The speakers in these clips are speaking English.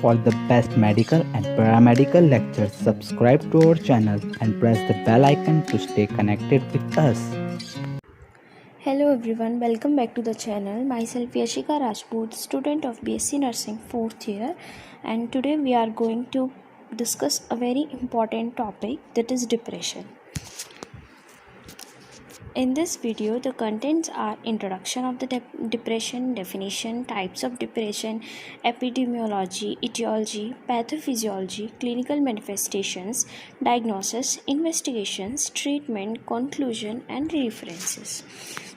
For the best medical and paramedical lectures, subscribe to our channel and press the bell icon to stay connected with us. Hello everyone, welcome back to the channel. Myself Yashika Rajput, student of BSc Nursing 4th year, and today we are going to discuss a very important topic, that is depression. In this video, the contents are introduction of the depression, definition, types of depression, epidemiology, etiology, pathophysiology, clinical manifestations, diagnosis, investigations, treatment, conclusion, and references.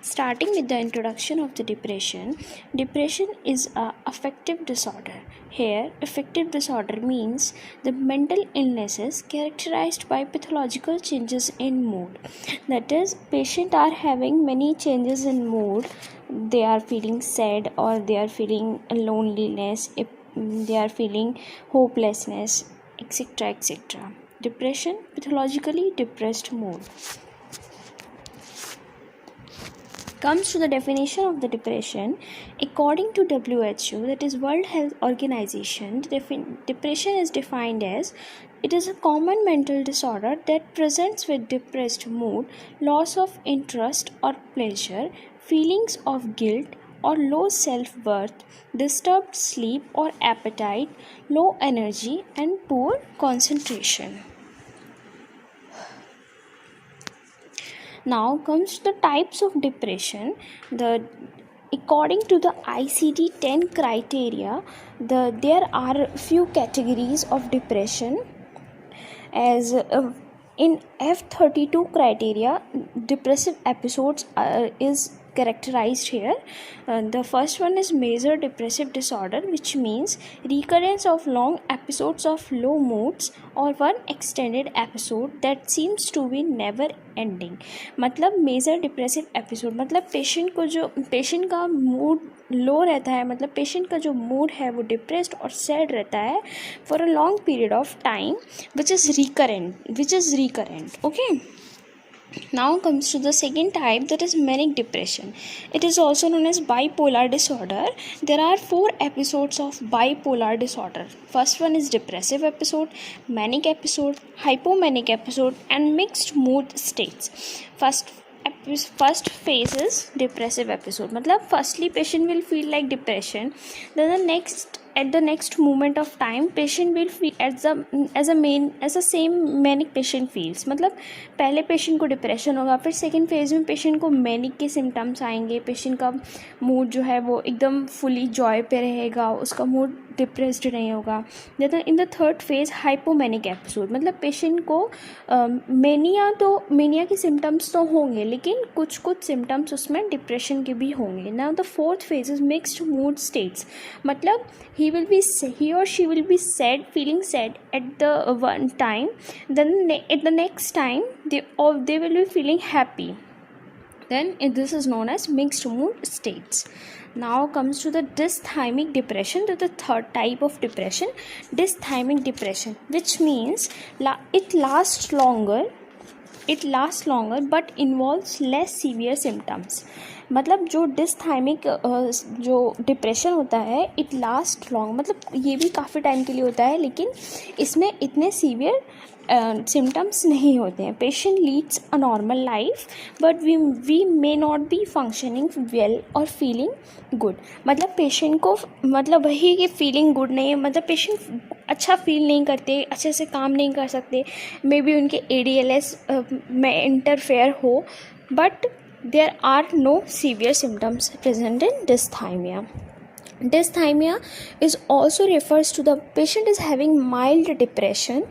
Starting with the introduction of the depression, depression is a affective disorder. Here, affective disorder means the mental illnesses characterized by pathological changes in mood. That is, patients are having many changes in mood. They are feeling sad, or they are feeling loneliness, they are feeling hopelessness, etc. etc. Depression, pathologically depressed mood. Comes to the definition of the depression. According to WHO, that is World Health Organization, depression is defined as it is a common mental disorder that presents with depressed mood, loss of interest or pleasure, feelings of guilt or low self-worth, disturbed sleep or appetite, low energy, and poor concentration. Now comes the types of depression. According to the ICD-10 criteria, there are few categories of depression. As in F32 criteria, depressive episodes is characterized here. The first one is major depressive disorder, which means recurrence of long episodes of low moods or one extended episode that seems to be never ending. मतलब major depressive episode मतलब patient का mood low रहता है, मतलब patient का जो mood है वो डिप्रेस्ड और सैड रहता है for a long period of time which is recurrent. Okay. Now comes to the second type, that is manic depression. It is also known as bipolar disorder. There are 4 episodes of bipolar disorder. First one is depressive episode, manic episode, hypomanic episode, and mixed mood states. First phase is depressive episode. मतलब firstly patient will feel like depression, then at the next moment of time patient will feel as a same manic patient feels. मतलब पहले patient को depression होगा, फिर second phase में patient को manic के symptoms आएंगे, पेशेंट का मूड जो है वो एकदम फुली जॉय पे रहेगा, उसका मूड डिप्रेस्ड नहीं होगा. In the third phase hypomanic episode, मतलब पेशेंट को मेनिया के सिम्टम्स तो होंगे लेकिन कुछ सिम्टम्स उसमें डिप्रेशन के भी होंगे. Now the fourth phase is mixed mood states, मतलब he or she will be sad, feeling sad at the one time, then at the next time they will be feeling happy. Then this is known as mixed mood states. Now comes to the dysthymic depression, the third type of depression, dysthymic depression, which means it lasts longer but involves less severe symptoms. मतलब जो डिस्थाइमिक जो depression होता है it last long, मतलब ये भी काफ़ी time के लिए होता है लेकिन इसमें इतने सीवियर सिम्टम्स नहीं होते हैं. Patient leads a normal life but we may not be functioning well और फीलिंग गुड. मतलब पेशेंट को मतलब वही कि फीलिंग गुड नहीं है, मतलब पेशेंट अच्छा फील नहीं करते, अच्छे से काम नहीं कर सकते, मे बी उनके ADLS में इंटरफेयर हो, but there are no severe symptoms present in dysthymia. Dysthymia is also refers to the patient is having mild depression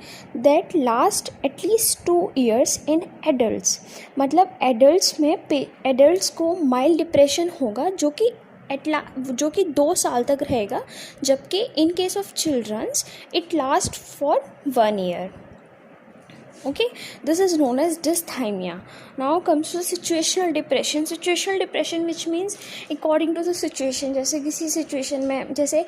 that lasts at least 2 years in adults. मतलब adults को mild depression होगा जो कि 2 साल तक रहेगा, जबकि in case of children it lasts for 1 year. Okay, this is known as dysthymia. Now comes to situational depression which means according to the situation. जैसे किसी situation में, जैसे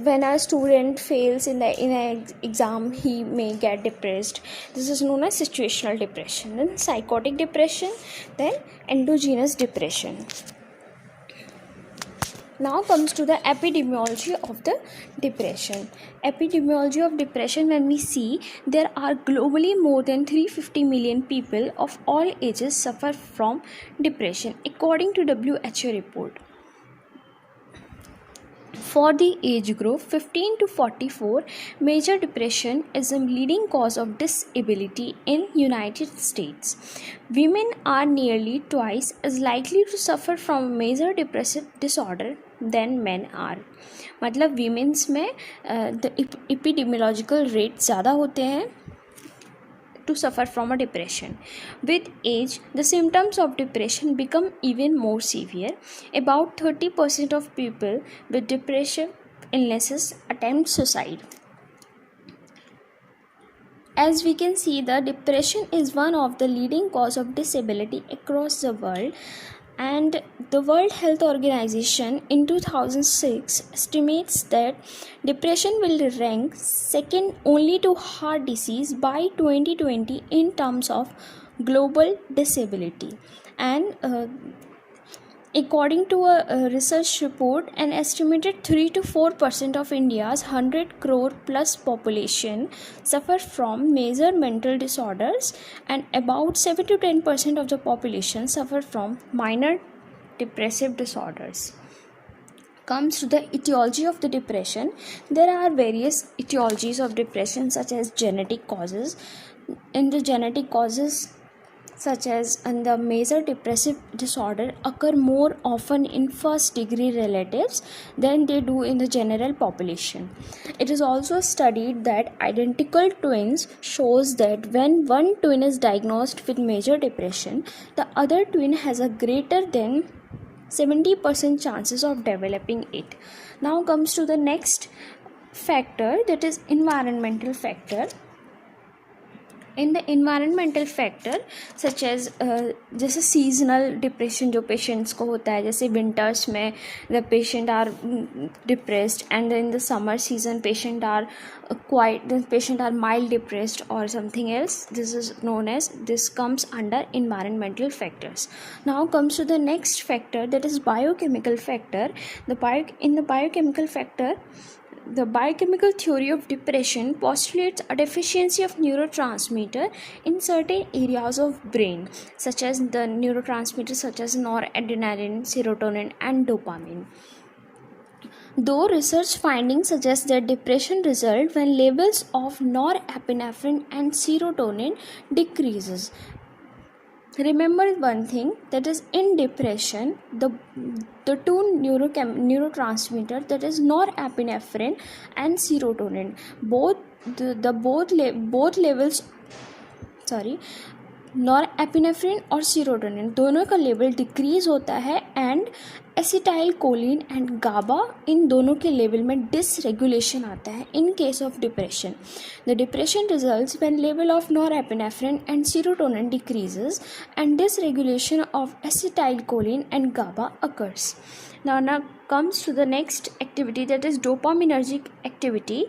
when a student fails in an exam he may get depressed. This is known as situational depression. Then psychotic depression, then endogenous depression. Now comes to the epidemiology of the depression. Epidemiology of depression, when we see, there are globally more than 350 million people of all ages suffer from depression according to WHO report. For the age group 15 to 44, major depression is a leading cause of disability in United States. Women are nearly twice as likely to suffer from major depressive disorder than men are. मतलब women's में the epidemiological rate ज़्यादा होते हैं to suffer from a depression. With age, the symptoms of depression become even more severe. About 30% of people with depressive illnesses attempt suicide. As we can see, the depression is one of the leading cause of disability across the world, and the World Health Organization in 2006 estimates that depression will rank second only to heart disease by 2020 in terms of global disability. And according to a research report, an estimated 3 to 4% of India's 100 crore plus population suffer from major mental disorders, and about 7 to 10% of the population suffer from minor depressive disorders. Comes to the etiology of the depression. There are various etiologies of depression, such as genetic causes. In the genetic causes, such as and the major depressive disorder occur more often in first degree relatives than they do in the general population. It is also studied that identical twins shows that when one twin is diagnosed with major depression, the other twin has a greater than 70% chances of developing it. Now comes to the next factor, that is environmental factor. In the environmental factor, such as जैसे seasonal depression जो patients को होता है, जैसे winters में the patient are depressed, and in the summer season patient are mild depressed or something else. This comes under environmental factors. Now comes to the next factor, that is biochemical factor. In the biochemical factor, the biochemical theory of depression postulates a deficiency of neurotransmitter in certain areas of brain, such as the neurotransmitters such as noradrenaline, serotonin, and dopamine. Though research findings suggest that depression results when levels of norepinephrine and serotonin decreases. Remember one thing, that is in depression the two neurotransmitter, that is norepinephrine and serotonin, both levels norepinephrine और serotonin दोनों का level decrease होता है, and acetylcholine and GABA इन दोनों के level में dysregulation आता है in case of depression. The depression results when level of norepinephrine and serotonin decreases and dysregulation of acetylcholine and GABA occurs. Now comes to the next activity, that is dopaminergic activity.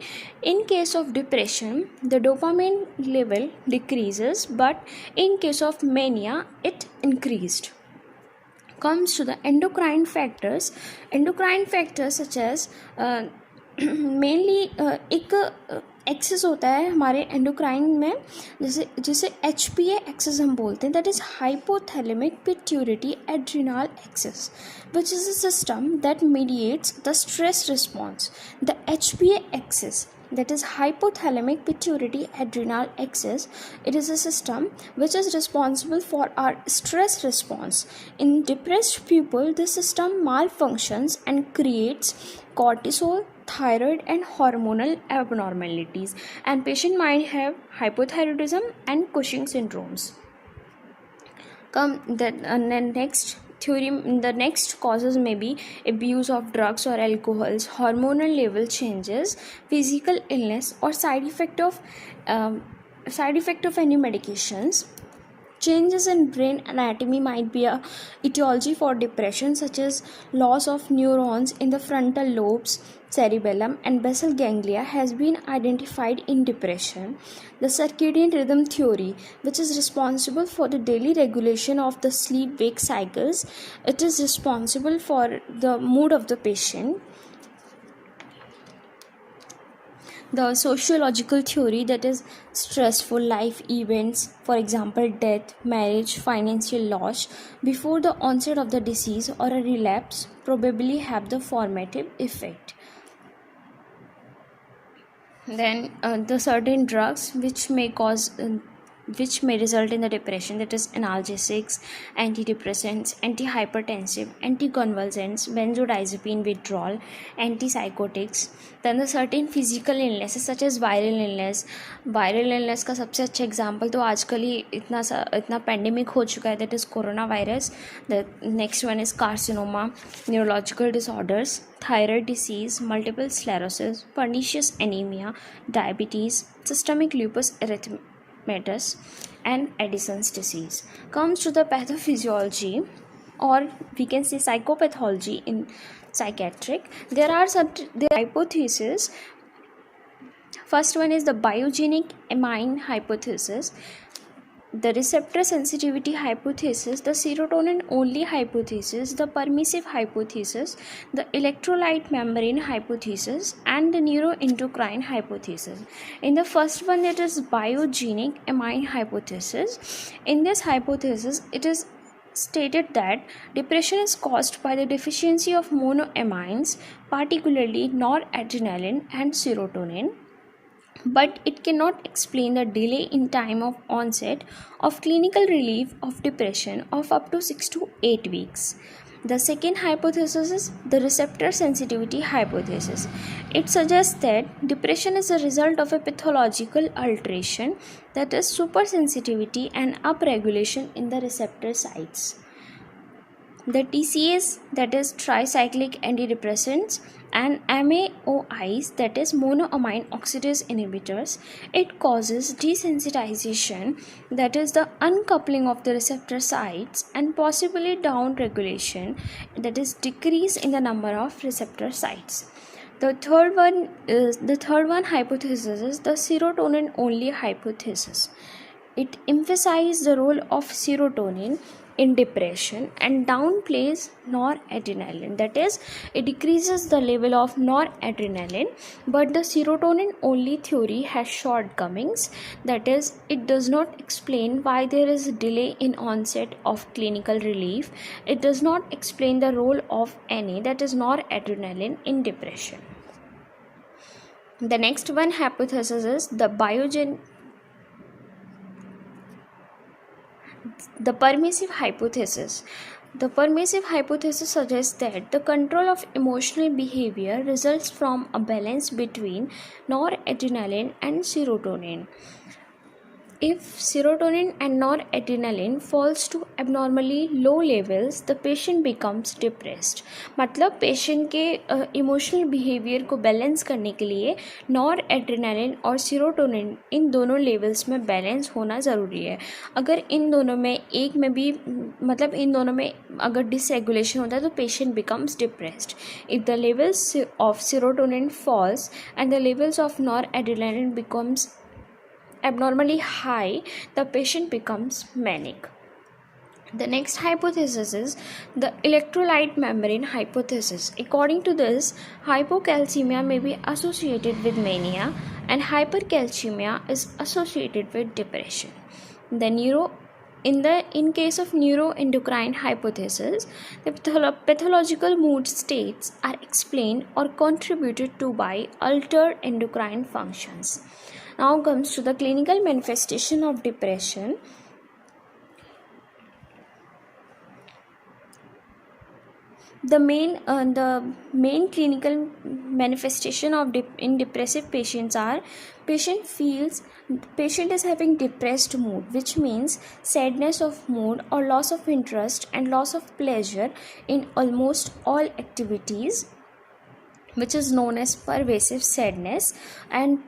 In case of depression, the dopamine level decreases, but in case of mania, it increased. Comes to the endocrine factors. Endocrine factors such as mainly एक access होता है हमारे endocrine में, जिसे HPA access हम बोलते हैं, that is hypothalamic pituitary adrenal axis, which is a system that mediates the stress response. The HPA axis, that is hypothalamic pituitary adrenal axis, it is a system which is responsible for our stress response. In depressed people, this system malfunctions and creates cortisol, thyroid and hormonal abnormalities, and patient might have hypothyroidism and Cushing syndromes. The next causes may be abuse of drugs or alcohols, hormonal level changes, physical illness, or side effect of any medications. Changes in brain anatomy might be a etiology for depression, such as loss of neurons in the frontal lobes, cerebellum, and basal ganglia has been identified in depression. The circadian rhythm theory, which is responsible for the daily regulation of the sleep-wake cycles, it is responsible for the mood of the patient. The sociological theory, that is stressful life events, for example death, marriage, financial loss, before the onset of the disease or a relapse, probably have the formative effect. Then the certain drugs which may result in the depression, that is analgesics, antidepressants, antihypertensive, anticonvulsants, benzodiazepine withdrawal, antipsychotics. Then the certain physical illnesses such as viral illness का सबसे अच्छा example तो आजकल ही इतना pandemic हो चुका है, that is corona virus. The next one is carcinoma, neurological disorders, thyroid disease, multiple sclerosis, pernicious anemia, diabetes, systemic lupus erythematosus, and Addison's disease. Comes to the pathophysiology, or we can say psychopathology in psychiatric. There are hypotheses. First one is the biogenic amine hypothesis, the receptor sensitivity hypothesis, the serotonin only hypothesis, the permissive hypothesis, the electrolyte membrane hypothesis, and the neuroendocrine hypothesis. In the first one, it is biogenic amine hypothesis. In this hypothesis, it is stated that depression is caused by the deficiency of monoamines, particularly noradrenaline and serotonin, but it cannot explain the delay in time of onset of clinical relief of depression of up to 6 to 8 weeks. The second hypothesis is the receptor sensitivity hypothesis. It suggests that depression is a result of a pathological alteration, that is supersensitivity and upregulation in the receptor sites. The TCAs, that is tricyclic antidepressants, and MAOIs, that is monoamine oxidase inhibitors, it causes desensitization, that is the uncoupling of the receptor sites, and possibly downregulation, that is decrease in the number of receptor sites. The third one hypothesis is the serotonin only hypothesis. It emphasizes the role of serotonin in depression and downplays noradrenaline, that is it decreases the level of noradrenaline, but the serotonin only theory has shortcomings, that is it does not explain why there is a delay in onset of clinical relief. It does not explain the role of NA, that is noradrenaline, in depression. The next one hypothesis is the permissive hypothesis. The permissive hypothesis suggests that the control of emotional behavior results from a balance between noradrenaline and serotonin. If serotonin and noradrenaline falls to abnormally low levels, the patient becomes depressed. मतलब patient के emotional behaviour को balance करने के लिए noradrenaline और serotonin इन दोनों levels में balance होना ज़रूरी है. अगर इन दोनों में एक में भी मतलब इन दोनों में अगर डिसरेगुलेशन होता है तो patient becomes depressed. If the levels of serotonin falls and the levels of noradrenaline becomes abnormally high, the patient becomes manic. The next hypothesis is the electrolyte membrane hypothesis. According to this, hypocalcemia may be associated with mania and hypercalcemia is associated with depression. In case of neuroendocrine hypothesis, the pathological mood states are explained or contributed to by altered endocrine functions. Now comes to the clinical manifestation of depression. The main clinical manifestation of in depressive patients are patient is having depressed mood, which means sadness of mood or loss of interest and loss of pleasure in almost all activities. which is known as pervasive sadness. And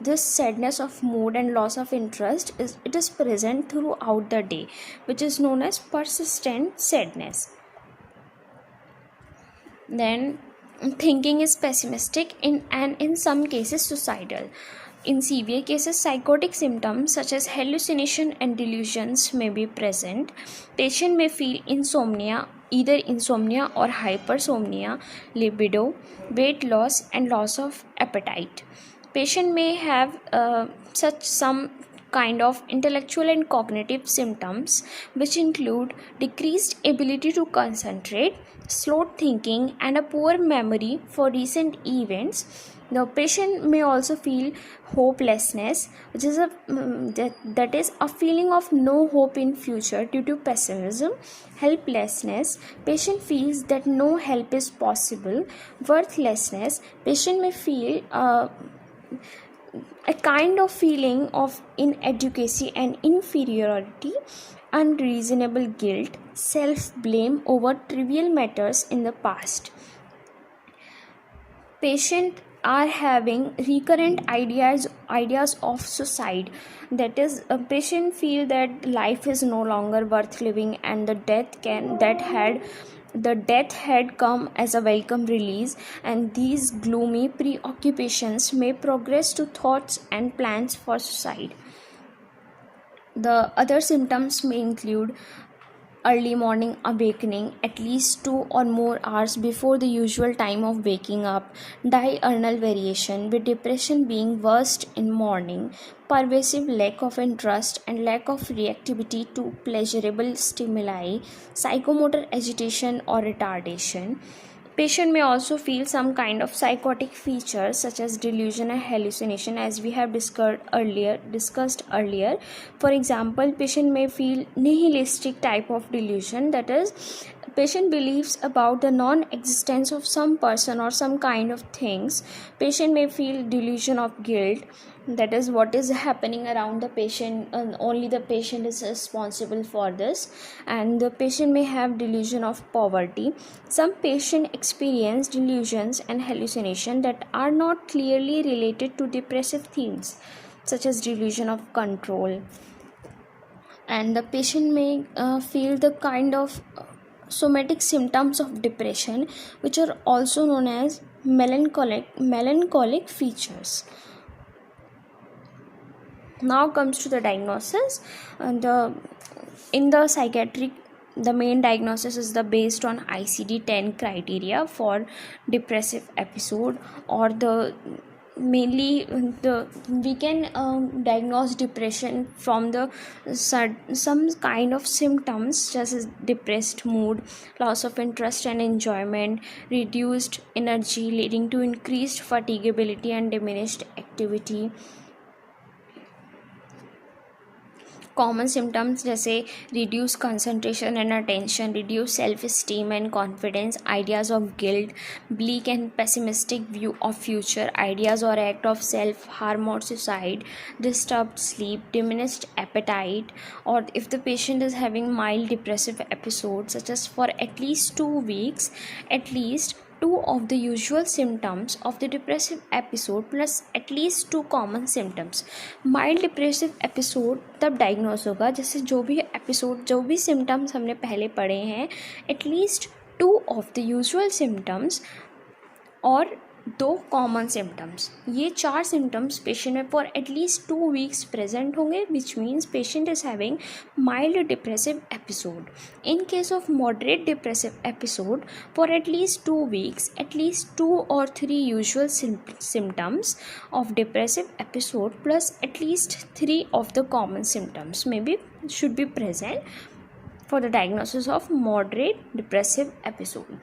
this sadness of mood and loss of interest is present throughout the day, which is known as persistent sadness. Then thinking is pessimistic and in some cases suicidal. In severe cases, psychotic symptoms such as hallucination and delusions may be present. Patient may feel insomnia, either insomnia or hypersomnia, libido, weight loss, and loss of appetite. Patient may have some kind of intellectual and cognitive symptoms, which include decreased ability to concentrate, slowed thinking, and a poor memory for recent events. The patient may also feel hopelessness, which is that is a feeling of no hope in future due to pessimism. Helplessness, patient feels that no help is possible. Worthlessness, patient may feel a kind of feeling of inadequacy and inferiority. Unreasonable guilt, self-blame over trivial matters in the past. Patient are having recurrent ideas of suicide. That is, a patient feel that life is no longer worth living, and the death had come as a welcome release, and these gloomy preoccupations may progress to thoughts and plans for suicide. The other symptoms may include early morning awakening at least 2 or more hours before the usual time of waking up, diurnal variation with depression being worst in morning, pervasive lack of interest and lack of reactivity to pleasurable stimuli, psychomotor agitation or retardation. Patient may also feel some kind of psychotic features such as delusion and hallucination, as we have discussed earlier. For example, patient may feel nihilistic type of delusion, that is, patient believes about the non-existence of some person or some kind of things. Patient may feel delusion of guilt, that is, what is happening around the patient, and only the patient is responsible for this. And the patient may have delusion of poverty. Some patient experience delusions and hallucination that are not clearly related to depressive themes, such as delusion of control. And the patient may feel the kind of somatic symptoms of depression, which are also known as melancholic features. Now comes to the diagnosis. In the psychiatric, the main diagnosis is based on ICD-10 criteria for depressive episode, or we can diagnose depression from some kind of symptoms such as depressed mood, loss of interest and enjoyment, reduced energy leading to increased fatigability and diminished activity. Common symptoms जैसे reduce concentration and attention, reduce self esteem and confidence, ideas of guilt, bleak and pessimistic view of future, ideas और act of self harm और suicide, disturbed sleep, diminished appetite. Or if the patient is having mild depressive episodes such as for at least 2 weeks, at least 2 of the usual symptoms of the depressive episode plus at least 2 common symptoms. Mild depressive episode तब diagnose होगा जैसे जो भी symptoms हमने पहले पढ़े हैं, at least 2 of the usual symptoms और 2 कॉमन सिम्टम्स. ये 4 सिम्टम्स पेशेंट में फॉर एटलीस्ट 2 वीक्स प्रेजेंट होंगे, which means patient is having mild depressive episode. In case of moderate depressive episode for at least 2 weeks, at least 2 or 3 usual symptoms of depressive episode plus at least 3 of the common symptoms should be present for the diagnosis of moderate depressive episode.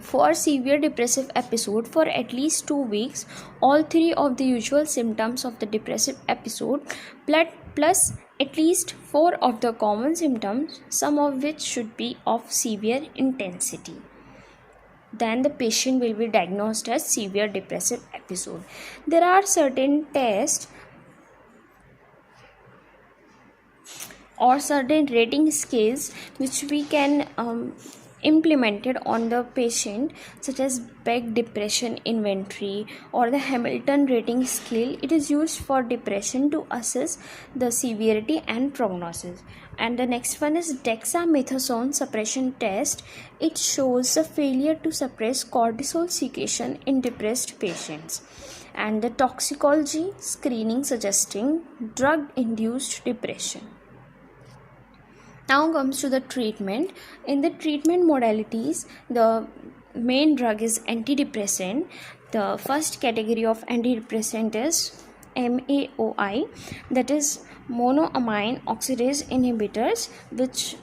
For severe depressive episode for at least 2 weeks, all 3 of the usual symptoms of the depressive episode plus at least 4 of the common symptoms, some of which should be of severe intensity. Then the patient will be diagnosed as severe depressive episode. There are certain tests or certain rating scales which we can implemented on the patient, such as Beck Depression Inventory or the Hamilton Rating Scale. It is used for depression to assess the severity and prognosis. And the next one is dexamethasone suppression test. It shows the failure to suppress cortisol secretion in depressed patients. And the toxicology screening suggesting drug induced depression. Now comes to the treatment. In the treatment modalities, the main drug is antidepressant. The first category of antidepressant is MAOI, that is monoamine oxidase inhibitors, which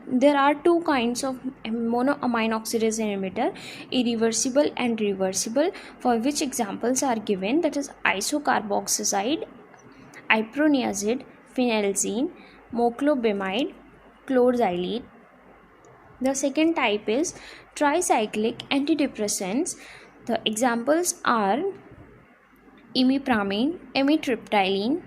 there are two kinds of monoamine oxidase inhibitor, irreversible and reversible, for which examples are given, that is isocarboxazide, iproniazid, phenelzine, moclobemide, chlorxylene. The second type is tricyclic antidepressants. The examples are imipramine, amitriptyline,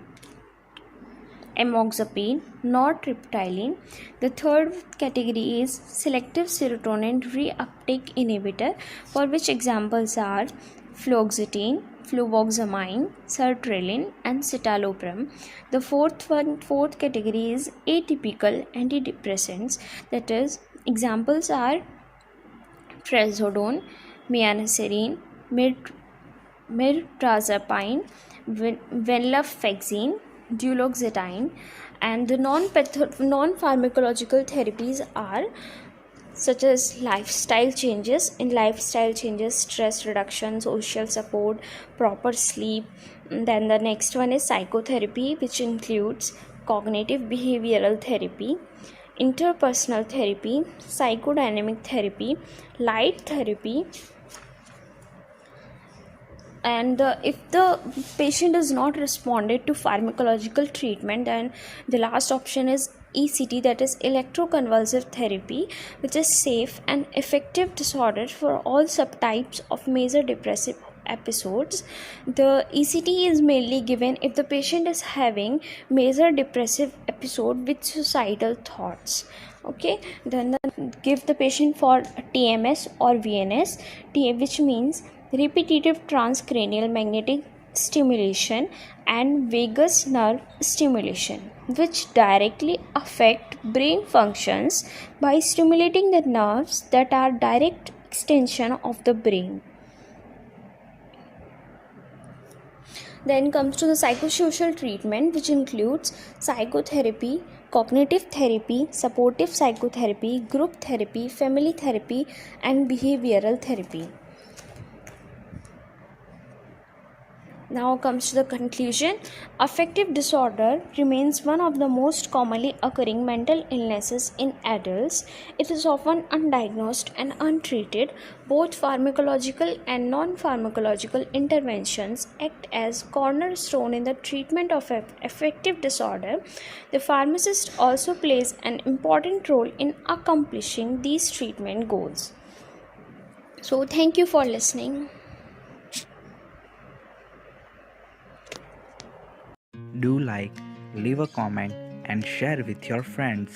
amoxapine, nortriptyline. The third category is selective serotonin reuptake inhibitor, for which examples are fluoxetine, fluvoxamine, sertraline, and citalopram. The fourth category is atypical antidepressants, that is examples are trazodone, mianacerine, mirtazapine, venlafaxine, duloxetine. And the non-pharmacological therapies are such as lifestyle changes. In lifestyle changes, stress reduction, social support, proper sleep. Then the next one is psychotherapy, which includes cognitive behavioral therapy, interpersonal therapy, psychodynamic therapy, light therapy. And if the patient is not responded to pharmacological treatment, then the last option is ECT, that is electroconvulsive therapy, which is safe and effective disorder for all subtypes of major depressive episodes. The ECT is mainly given if the patient is having major depressive episode with suicidal thoughts. Okay, then give the patient for TMS or VNS, which means repetitive transcranial magnetic stimulation and vagus nerve stimulation, which directly affect brain functions by stimulating the nerves that are direct extension of the brain. Then comes to the psychosocial treatment, which includes psychotherapy, cognitive therapy, supportive psychotherapy, group therapy, family therapy, and behavioral therapy. Now comes to the conclusion. Affective disorder remains one of the most commonly occurring mental illnesses in adults. It is often undiagnosed and untreated. Both pharmacological and non-pharmacological interventions act as cornerstone in the treatment of affective disorder. The pharmacist also plays an important role in accomplishing these treatment goals. So thank you for listening. Do like, leave a comment, and share with your friends.